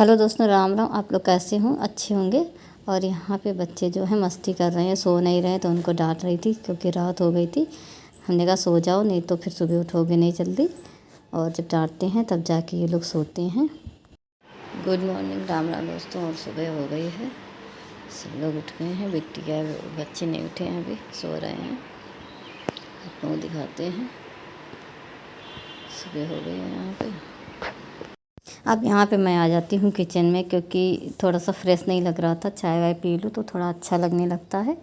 Hello दोस्तों, राम राम। आप लोग कैसे हों? अच्छे होंगे। और यहाँ पे बच्चे जो हैं मस्ती कर रहे हैं, सो नहीं रहे, तो उनको डांट रही थी क्योंकि रात हो गई थी। हमने कहा सो जाओ, नहीं तो फिर सुबह उठोगे नहीं जल्दी। और जब डांटते हैं तब जाके ये लोग सोते हैं। गुड मॉर्निंग, राम राम दोस्तों। और सुबह हो गई है, सब लोग उठ गए हैं। बिटिया बच्चे नहीं उठे हैं, अभी सो रहे हैं। आपको दिखाते हैं, सुबह हो गई है यहाँ पे। अब यहाँ पे मैं आ जाती हूँ किचन में, क्योंकि थोड़ा सा फ्रेश नहीं लग रहा था। चाय वाय पी लूँ तो थोड़ा अच्छा लगने लगता है।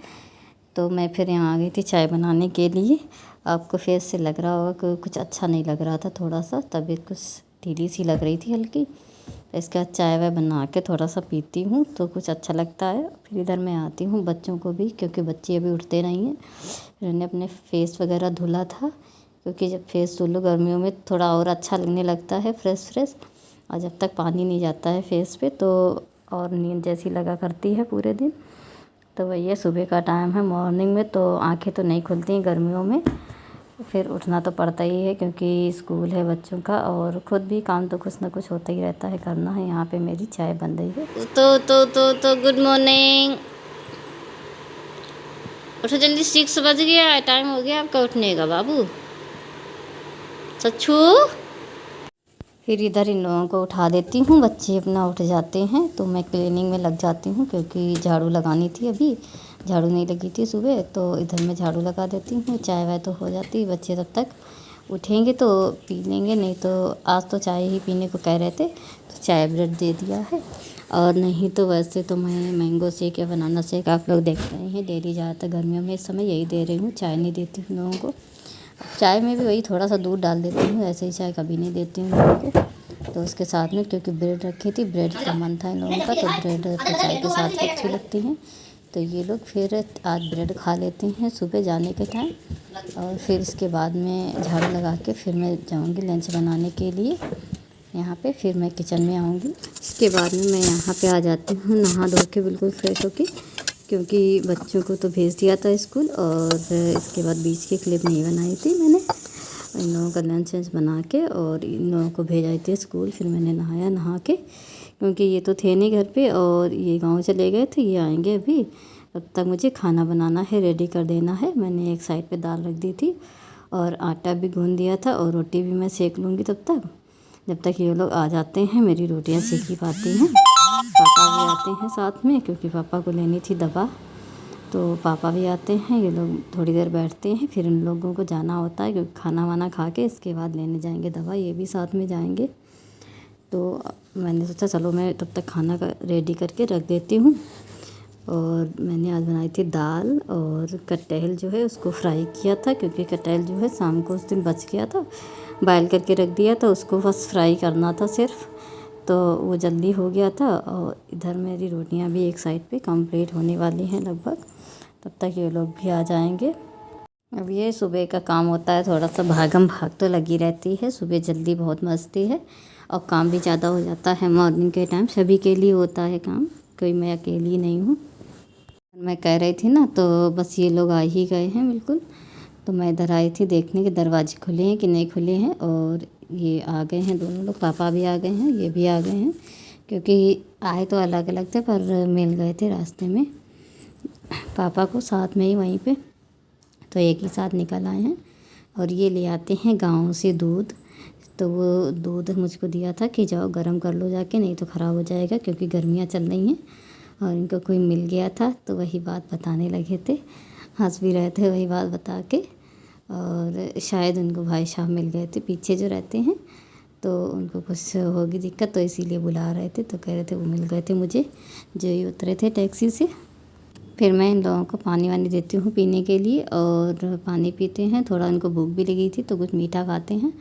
तो मैं फिर यहाँ आ गई थी चाय बनाने के लिए। आपको फेस से लग रहा होगा कि कुछ अच्छा नहीं लग रहा था, थोड़ा सा तबीयत कुछ ढीली सी लग रही थी हल्की। तो इसके बाद चाय वाय बना के थोड़ा सा पीती हूँ तो कुछ अच्छा लगता है। फिर इधर मैं आती हूँ बच्चों को भी, क्योंकि बच्चे अभी उठते नहीं हैं। फिर मैंने अपने फेस वगैरह धुला था, क्योंकि जब फेस धुलो गर्मियों में थोड़ा और अच्छा लगने लगता है, फ्रेश फ्रेश। और जब तक पानी नहीं जाता है फेस पे तो और नींद जैसी लगा करती है पूरे दिन। तो वही है, सुबह का टाइम है, मॉर्निंग में तो आंखें तो नहीं खुलती हैं गर्मियों में। फिर उठना तो पड़ता ही है, क्योंकि स्कूल है बच्चों का, और ख़ुद भी काम तो कुछ ना कुछ होता ही रहता है, करना है। यहाँ पे मेरी चाय बन रही है। तो गुड मॉर्निंग। उठो जल्दी, 6 बज गया, टाइम हो गया आपका उठने का बाबू। सच्चू। फिर इधर इन लोगों को उठा देती हूँ, बच्चे अपना उठ जाते हैं तो मैं क्लीनिंग में लग जाती हूँ, क्योंकि झाड़ू लगानी थी। अभी झाड़ू नहीं लगी थी सुबह, तो इधर मैं झाड़ू लगा देती हूँ। चाय वाय तो हो जाती है, बच्चे तब तक उठेंगे तो पी लेंगे, नहीं तो आज तो चाय ही पीने को कह रहे थे तो चाय ब्रेड दे दिया है। और नहीं तो वैसे तो मैं मैंगो शेक या बनाना शेक, आप लोग देख रहे हैं डेली, ज़्यादातर गर्मियों में इस समय यही दे रही हूँ। चाय नहीं देती हूँ लोगों को। चाय में भी वही थोड़ा सा दूध डाल देती हूँ, ऐसे ही चाय कभी नहीं देती हूँ लोगों को। तो उसके साथ में क्योंकि ब्रेड रखी थी, ब्रेड का मन था इन लोगों का, तो ब्रेड तो चाय के साथ अच्छी लगती हैं। तो ये लोग फिर आज ब्रेड खा लेते हैं सुबह जाने के टाइम। और फिर इसके बाद में झाड़ू लगा के फिर मैं जाऊँगी लंच बनाने के लिए यहाँ पे। फिर मैं किचन में आऊँगी। इसके बाद में मैं यहाँ पे आ जाती हूँ नहा धो के बिल्कुल फ्रेश होके, क्योंकि बच्चों को तो भेज दिया था स्कूल। और इसके बाद बीच की क्लिप नहीं बनाई थी मैंने, इन लोगों का लंच वंच बना के और इन लोगों को भेज आई थी स्कूल। फिर मैंने नहाया, नहा के, क्योंकि ये तो थे नहीं घर पे और ये गांव चले गए थे, ये आएंगे अभी। तब तक मुझे खाना बनाना है, रेडी कर देना है। मैंने एक साइड पे दाल रख दी थी और आटा भी गूँध दिया था, और रोटी भी मैं सेक लूँगी तब तक, जब तक ये लोग आ जाते हैं। मेरी रोटियाँ सेक ही पाती हैं। पापा भी आते हैं साथ में, क्योंकि पापा को लेनी थी दवा, तो पापा भी आते हैं। ये लोग थोड़ी देर बैठते हैं, फिर इन लोगों को जाना होता है, क्योंकि खाना वाना खा के इसके बाद लेने जाएंगे दवा, ये भी साथ में जाएंगे। तो मैंने सोचा चलो मैं तब तक खाना का रेडी करके रख देती हूँ। और मैंने आज बनाई थी दाल, और कटहल जो है उसको फ्राई किया था, क्योंकि कटहल जो है शाम को उस दिन बच गया था, बॉयल करके रख दिया था, उसको बस फ्राई करना था सिर्फ, तो वो जल्दी हो गया था। और इधर मेरी रोटियां भी एक साइड पे कंप्लीट होने वाली हैं लगभग, तब तक ये लोग भी आ जाएंगे। अब ये सुबह का काम होता है, थोड़ा सा भागम भाग तो लगी रहती है। सुबह जल्दी बहुत मस्ती है और काम भी ज़्यादा हो जाता है मॉर्निंग के टाइम, सभी के लिए होता है काम, कोई मैं अकेली नहीं हूँ। मैं कह रही थी ना, तो बस ये लोग आ ही गए हैं बिल्कुल। तो मैं इधर आई थी देखने के दरवाजे खुले हैं कि नहीं खुले हैं, और ये आ गए हैं दोनों लोग, पापा भी आ गए हैं, ये भी आ गए हैं। क्योंकि आए तो अलग अलग थे पर मिल गए थे रास्ते में पापा को, साथ में ही वहीं पे, तो एक ही साथ निकल आए हैं। और ये ले आते हैं गाँव से दूध, तो वो दूध मुझको दिया था कि जाओ गर्म कर लो जाके, नहीं तो ख़राब हो जाएगा, क्योंकि गर्मियाँ चल रही हैं। और इनको कोई मिल गया था तो वही बात बताने लगे थे, हंस भी रहे थे वही बात बता के। और शायद उनको भाई साहब मिल गए थे पीछे जो रहते हैं, तो उनको कुछ होगी दिक्कत, तो इसीलिए बुला रहे थे। तो कह रहे थे वो मिल गए थे मुझे, जो ही उतरे थे टैक्सी से। फिर मैं इन लोगों को पानी वानी देती हूँ पीने के लिए, और पानी पीते हैं। थोड़ा इनको भूख भी लगी थी तो कुछ मीठा खाते हैं,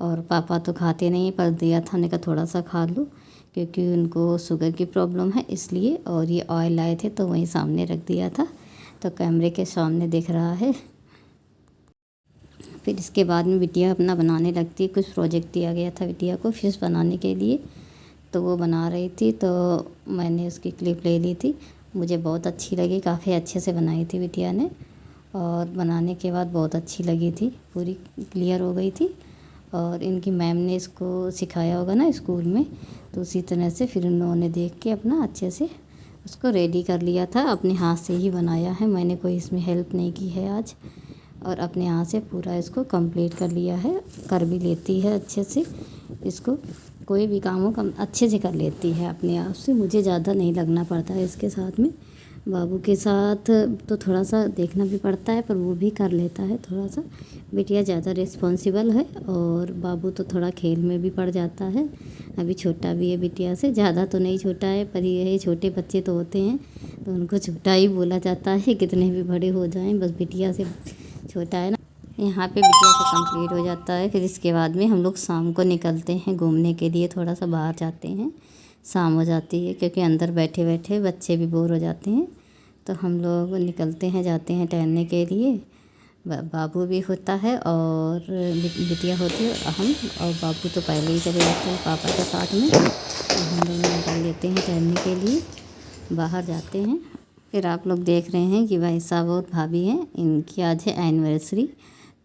और पापा तो खाते नहीं, पर दिया था, मैंने कहा थोड़ा सा खा लो, क्योंकि उनको शुगर की प्रॉब्लम है इसलिए। और ये ऑयल लाए थे तो वहीं सामने रख दिया था, तो कैमरे के सामने दिख रहा है। फिर इसके बाद में बिटिया अपना बनाने लगती है, कुछ प्रोजेक्ट दिया गया था बिटिया को फिश बनाने के लिए, तो वो बना रही थी, तो मैंने उसकी क्लिप ले ली थी। मुझे बहुत अच्छी लगी, काफ़ी अच्छे से बनाई थी बिटिया ने, और बनाने के बाद बहुत अच्छी लगी थी, पूरी क्लियर हो गई थी। और इनकी मैम ने इसको सिखाया होगा ना स्कूल में, तो उसी तरह से फिर उन्होंने देख के अपना अच्छे से उसको रेडी कर लिया था। अपने हाथ से ही बनाया है, मैंने कोई इसमें हेल्प नहीं की है आज, और अपने हाथ से पूरा इसको कंप्लीट कर लिया है। कर भी लेती है अच्छे से, इसको कोई भी काम हो कम अच्छे से कर लेती है अपने आप से, मुझे ज़्यादा नहीं लगना पड़ता है इसके साथ में। बाबू के साथ तो थोड़ा सा देखना भी पड़ता है, पर वो भी कर लेता है थोड़ा सा। बिटिया ज़्यादा रिस्पॉन्सिबल है और बाबू तो थोड़ा खेल में भी पड़ जाता है। अभी छोटा भी है बिटिया से, ज़्यादा तो नहीं छोटा है, पर ये छोटे बच्चे तो होते हैं तो उनको छोटा ही बोला जाता है, कितने भी बड़े हो जाएं, बस बिटिया से छोटा है ना। यहाँ पे बिटिया का कंप्लीट हो जाता है। फिर इसके बाद में हम लोग शाम को निकलते हैं घूमने के लिए, थोड़ा सा बाहर जाते हैं। शाम हो जाती है क्योंकि अंदर बैठे बैठे बच्चे भी बोर हो जाते हैं, तो हम लोग निकलते हैं, जाते हैं टहलने के लिए। बाबू भी होता है और बिटिया होती है, हम और बाबू तो पहले ही चले जाते हैं पापा के साथ में, तो हम लोग निकल लेते हैं टहलने के लिए, बाहर जाते हैं। फिर आप लोग देख रहे हैं कि भाई साहब और भाभी हैं, इनकी आज है एनिवर्सरी,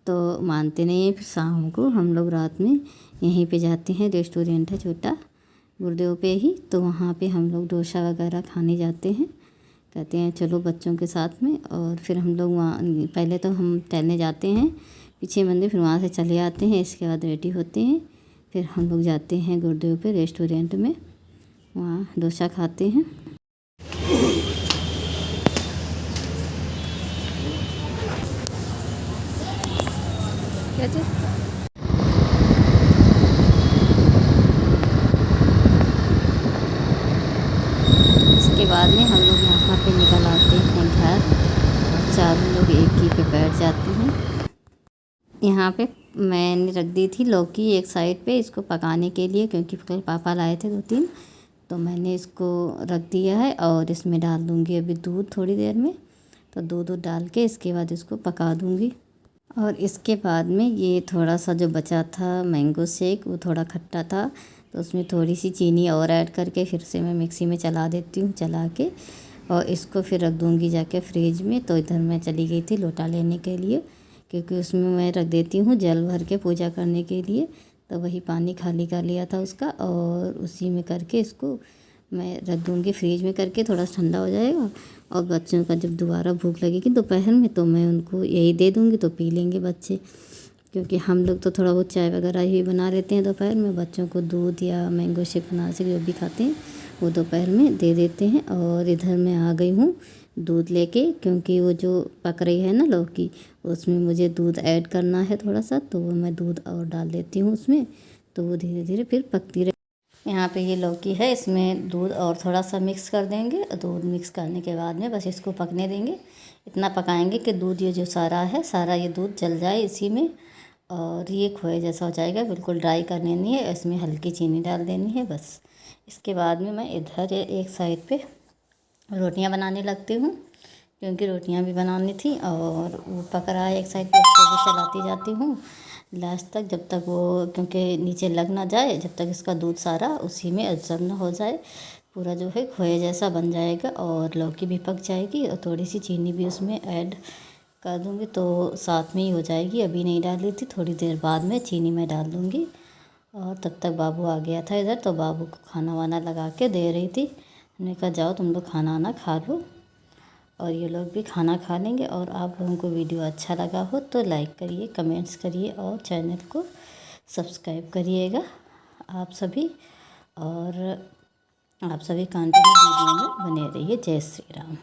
तो मानते नहीं हैं। फिर शाम को हम लोग रात में यहीं पे जाते हैं, रेस्टोरेंट है छोटा गुरुदेव पे ही, तो वहाँ पे हम लोग डोसा वगैरह खाने जाते हैं। कहते हैं चलो बच्चों के साथ में, और फिर हम लोग वहाँ पहले तो हम टहलने जाते हैं पीछे मंदिर, फिर वहाँ से चले आते हैं। इसके बाद रेडी होते हैं, फिर हम लोग जाते हैं गुरुदेव पे रेस्टोरेंट में, वहाँ डोसा खाते हैं। क्या चीज़? इसके बाद में हम लोग यहाँ पे निकल आते हैं घर, और चारों लोग एक ही पे बैठ जाते हैं। यहाँ पे मैंने रख दी थी लौकी एक साइड पे इसको पकाने के लिए, क्योंकि कल पापा लाए थे 2-3, तो मैंने इसको रख दिया है। और इसमें डाल दूँगी अभी दूध थोड़ी देर में, तो दूध डाल के इसके बाद इसको पका दूँगी। और इसके बाद में ये थोड़ा सा जो बचा था मैंगो शेक, वो थोड़ा खट्टा था, तो उसमें थोड़ी सी चीनी और ऐड करके फिर से मैं मिक्सी में चला देती हूँ, चला के और इसको फिर रख दूँगी जाके फ्रिज में। तो इधर मैं चली गई थी लोटा लेने के लिए, क्योंकि उसमें मैं रख देती हूँ जल भर के पूजा करने के लिए, तो वही पानी खाली कर लिया था उसका, और उसी में करके इसको मैं रख दूँगी फ्रिज में करके, थोड़ा ठंडा हो जाएगा। और बच्चों का जब दोबारा भूख लगेगी दोपहर में, तो मैं उनको यही दे दूँगी, तो पी लेंगे बच्चे, क्योंकि हम लोग तो थोड़ा बहुत चाय वगैरह ही बना लेते हैं दोपहर में। बच्चों को दूध या मैंगो शेक बना से जो भी खाते हैं वो दोपहर में दे देते हैं। और इधर मैं आ गई हूँ दूध लेके, क्योंकि वो जो पक रही है ना लौकी, उसमें मुझे दूध ऐड करना है थोड़ा सा, तो वो मैं दूध और डाल देती हूँ उसमें, तो वो धीरे धीरे फिर पकती रहे। यहाँ पे ये लौकी है, इसमें दूध और थोड़ा सा मिक्स कर देंगे। दूध मिक्स करने के बाद में बस इसको पकने देंगे, इतना पकाएंगे कि दूध ये जो सारा है सारा ये दूध जल जाए इसी में, और ये खोए जैसा हो जाएगा। बिल्कुल ड्राई करनी नहीं है, इसमें हल्की चीनी डाल देनी है बस। इसके बाद में मैं इधर एक साइड पे रोटियां बनाने लगती हूँ, क्योंकि रोटियां भी बनानी थी, और वो पक रहा है एक साइड पे, उसको भी चलाती जाती हूँ लास्ट तक, जब तक वो, क्योंकि नीचे लग ना जाए, जब तक इसका दूध सारा उसी में एब्जॉर्ब ना हो जाए, पूरा जो है खोए जैसा बन जाएगा, और लौकी भी पक जाएगी, और थोड़ी सी चीनी भी उसमें ऐड कर दूँगी, तो साथ में ही हो जाएगी। अभी नहीं डाली थी, थोड़ी देर बाद में चीनी मैं डाल दूँगी। और तब तक बाबू आ गया था इधर, तो बाबू को खाना वाना लगा के दे रही थी। मैंने कहा जाओ तुम लोग खाना वाना खा लो, और ये लोग भी खाना खा लेंगे। और आप लोगों को वीडियो अच्छा लगा हो तो लाइक करिए, कमेंट्स करिए, और चैनल को सब्सक्राइब करिएगा आप सभी, और आप सभी कंटिन्यू वीडियो में बने रहिए। जय श्री राम।